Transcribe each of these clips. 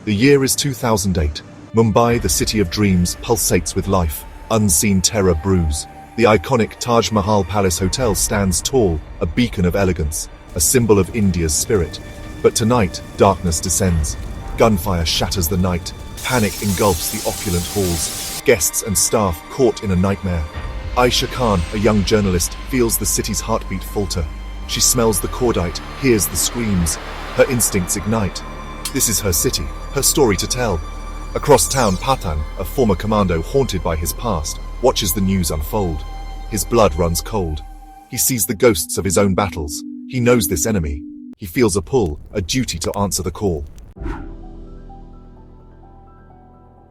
The year is 2008. Mumbai, the city of dreams, pulsates with life. Unseen terror brews. The iconic Taj Mahal Palace Hotel stands tall, a beacon of elegance, a symbol of India's spirit. But tonight, darkness descends. Gunfire shatters the night. Panic engulfs the opulent halls. Guests and staff caught in a nightmare. Ayesha Khan, a young journalist, feels the city's heartbeat falter. She smells the cordite, hears the screams. Her instincts ignite. This is her city, her story to tell. Across town, Pathan, a former commando haunted by his past, watches the news unfold. His blood runs cold. He sees the ghosts of his own battles. He knows this enemy. He feels a pull, a duty to answer the call.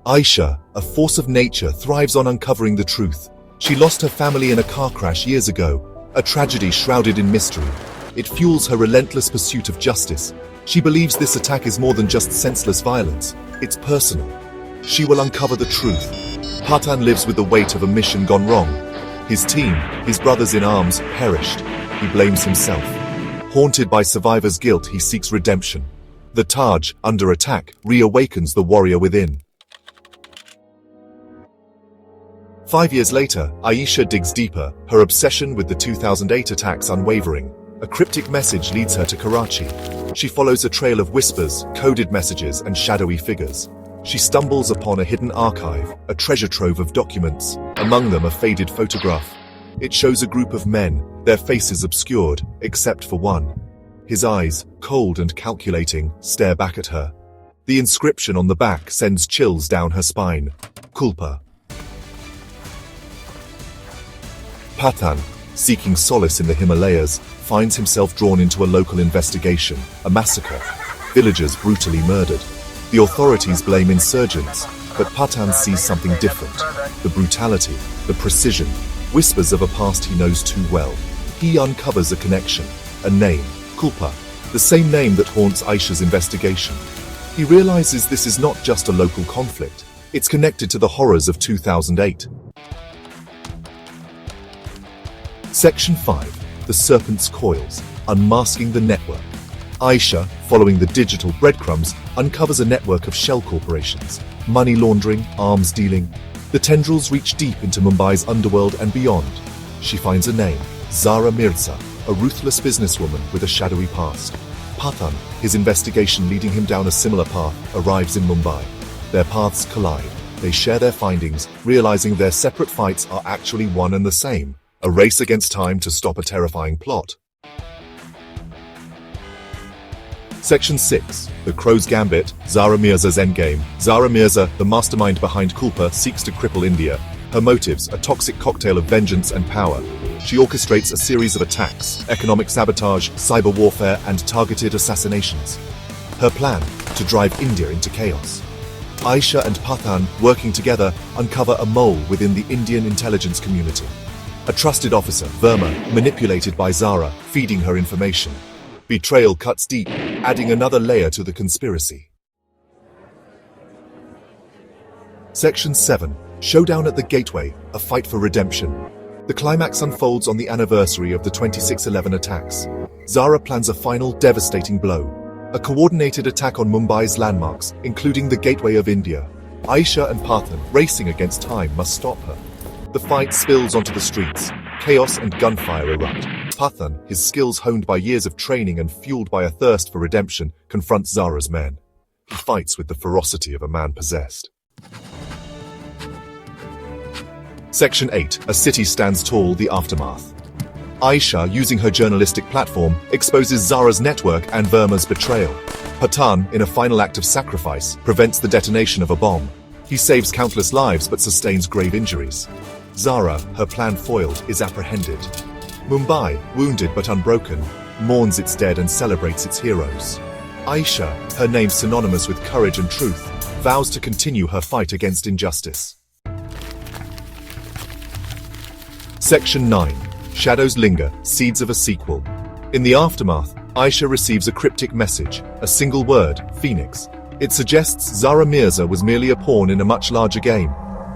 Ayesha, a force of nature, thrives on uncovering the truth. She lost her family in a car crash years ago, a tragedy shrouded in mystery. It fuels her relentless pursuit of justice. She believes this attack is more than just senseless violence. It's personal. She will uncover the truth. Pathan lives with the weight of a mission gone wrong. His team, his brothers in arms, perished. He blames himself. Haunted by survivor's guilt, he seeks redemption. The Taj, under attack, reawakens the warrior within. 5 years later, Ayesha digs deeper, her obsession with the 2008 attacks unwavering. A cryptic message leads her to Karachi. She follows a trail of whispers, coded messages, and shadowy figures. She stumbles upon a hidden archive, a treasure trove of documents, among them a faded photograph. It shows a group of men, their faces obscured, except for one. His eyes, cold and calculating, stare back at her. The inscription on the back sends chills down her spine. Culpa. Pathan, seeking solace in the Himalayas, finds himself drawn into a local investigation, a massacre. Villagers brutally murdered. The authorities blame insurgents, but Pathan sees something different. The brutality, the precision, whispers of a past he knows too well. He uncovers a connection, a name, Culpa, the same name that haunts Ayesha's investigation. He realizes this is not just a local conflict, it's connected to the horrors of 2008. Section 5. The Serpent's Coils, Unmasking the Network. Ayesha, following the digital breadcrumbs, uncovers a network of shell corporations, money laundering, arms dealing. The tendrils reach deep into Mumbai's underworld and beyond. She finds a name, Zara Mirza, a ruthless businesswoman with a shadowy past. Pathan, his investigation leading him down a similar path, arrives in Mumbai. Their paths collide. They share their findings, realizing their separate fights are actually one and the same. A race against time to stop a terrifying plot. Section 6. The Crow's Gambit, Zara Mirza's Endgame. Zara Mirza, the mastermind behind Culpa, seeks to cripple India. Her motives, a toxic cocktail of vengeance and power. She orchestrates a series of attacks, economic sabotage, cyber warfare, and targeted assassinations. Her plan, to drive India into chaos. Ayesha and Pathan, working together, uncover a mole within the Indian intelligence community. A trusted officer, Verma, manipulated by Zara, feeding her information. Betrayal cuts deep, adding another layer to the conspiracy. Section 7. Showdown at the Gateway, a fight for redemption. The climax unfolds on the anniversary of the 26/11 attacks. Zara plans a final, devastating blow. A coordinated attack on Mumbai's landmarks, including the Gateway of India. Ayesha and Pathan, racing against time, must stop her. The fight spills onto the streets. Chaos and gunfire erupt. Pathan, his skills honed by years of training and fueled by a thirst for redemption, confronts Zara's men. He fights with the ferocity of a man possessed. Section 8. A City Stands Tall, the Aftermath. Ayesha, using her journalistic platform, exposes Zara's network and Verma's betrayal. Pathan, in a final act of sacrifice, prevents the detonation of a bomb. He saves countless lives but sustains grave injuries. Zara, her plan foiled, is apprehended. Mumbai, wounded but unbroken, mourns its dead and celebrates its heroes. Ayesha, her name synonymous with courage and truth, vows to continue her fight against injustice. Section 9. Shadows Linger, Seeds of a Sequel. In the aftermath, Ayesha receives a cryptic message, a single word, Phoenix. It suggests Zara Mirza was merely a pawn in a much larger game.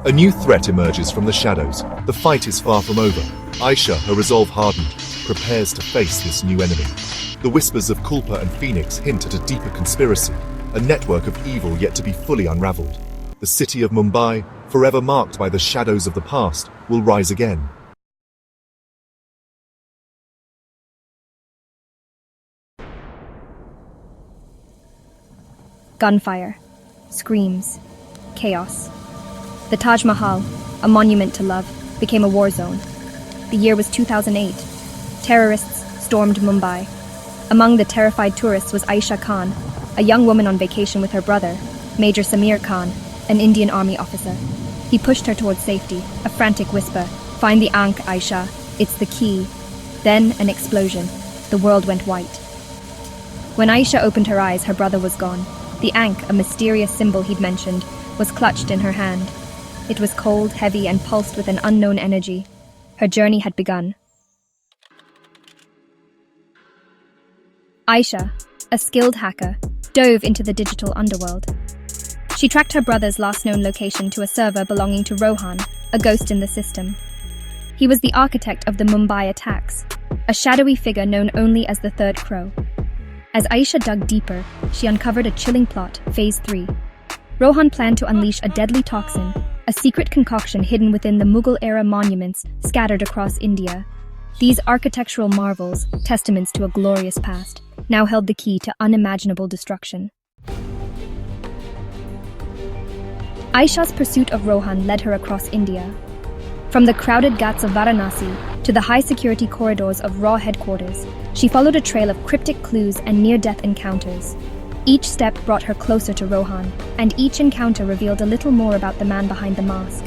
A new threat emerges from the shadows. The fight is far from over. Ayesha, her resolve hardened, prepares to face this new enemy. The whispers of Culpa and Phoenix hint at a deeper conspiracy. a network of evil yet to be fully unraveled. The city of Mumbai, forever marked by the shadows of the past, will rise again. Gunfire, screams, chaos. The Taj Mahal, a monument to love, became a war zone. The year was 2008. Terrorists stormed Mumbai. Among the terrified tourists was Ayesha Khan, a young woman on vacation with her brother, Major Samir Khan, an Indian army officer. He pushed her towards safety, a frantic whisper, "Find the Ankh, Ayesha, it's the key." Then an explosion. The world went white. When Ayesha opened her eyes, her brother was gone. The Ankh, a mysterious symbol he'd mentioned, was clutched in her hand. It was cold, heavy, and pulsed with an unknown energy. Her journey had begun. Ayesha, a skilled hacker, dove into the digital underworld. She tracked her brother's last known location to a server belonging to Rohan, a ghost in the system. He was the architect of the Mumbai attacks, a shadowy figure known only as the Third Crow. As Ayesha dug deeper, she uncovered a chilling plot, Phase 3. Rohan planned to unleash a deadly toxin, a secret concoction hidden within the Mughal-era monuments scattered across India. These architectural marvels, testaments to a glorious past, now held the key to unimaginable destruction. Ayesha's pursuit of Rohan led her across India. From the crowded ghats of Varanasi to the high-security corridors of Raw headquarters, she followed a trail of cryptic clues and near-death encounters. Each step brought her closer to Rohan, and each encounter revealed a little more about the man behind the mask.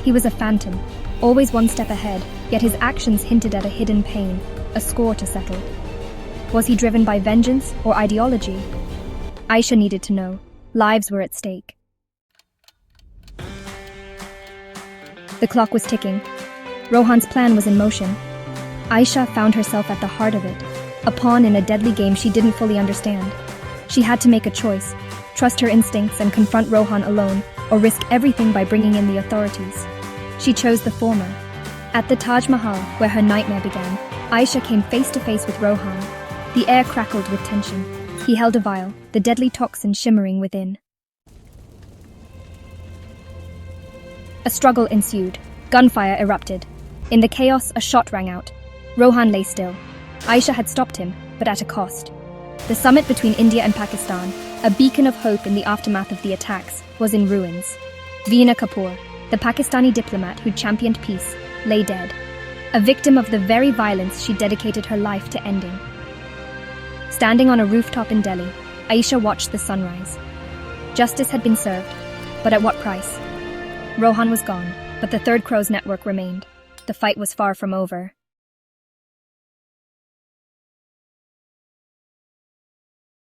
He was a phantom, always one step ahead, yet his actions hinted at a hidden pain, a score to settle. Was he driven by vengeance or ideology? Ayesha needed to know. Lives were at stake. The clock was ticking. Rohan's plan was in motion. Ayesha found herself at the heart of it, a pawn in a deadly game she didn't fully understand. She had to make a choice, trust her instincts and confront Rohan alone, or risk everything by bringing in the authorities. She chose the former. At the Taj Mahal, where her nightmare began, Ayesha came face to face with Rohan. The air crackled with tension. He held a vial, the deadly toxin shimmering within. A struggle ensued. Gunfire erupted. In the chaos, a shot rang out. Rohan lay still. Ayesha had stopped him, but at a cost. The summit between India and Pakistan, a beacon of hope in the aftermath of the attacks, was in ruins. Veena Kapoor, the Pakistani diplomat who championed peace, lay dead, a victim of the very violence she dedicated her life to ending. Standing on a rooftop in Delhi, Ayesha watched the sunrise. Justice had been served, but at what price? Rohan was gone, but the Third Crow's network remained. The fight was far from over.